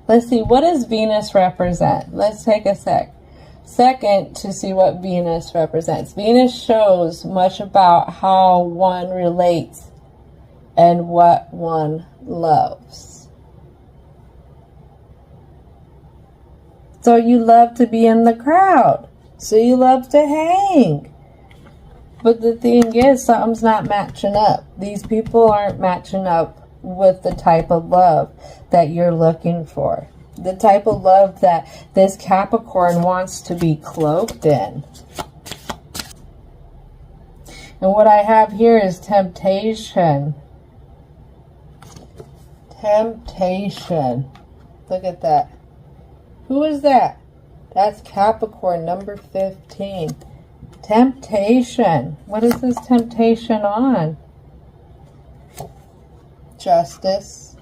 Let's see, what does Venus represent? Let's take a second to see what Venus represents. Venus shows much about how one relates and what one loves. So you love to be in the crowd. So you love to hang. But the thing is, something's not matching up. These people aren't matching up with the type of love that you're looking for. The type of love that this Capricorn wants to be cloaked in. And what I have here is temptation. Temptation. Look at that. Who is that? That's Capricorn, number 15. Temptation. What is this temptation on? Justice.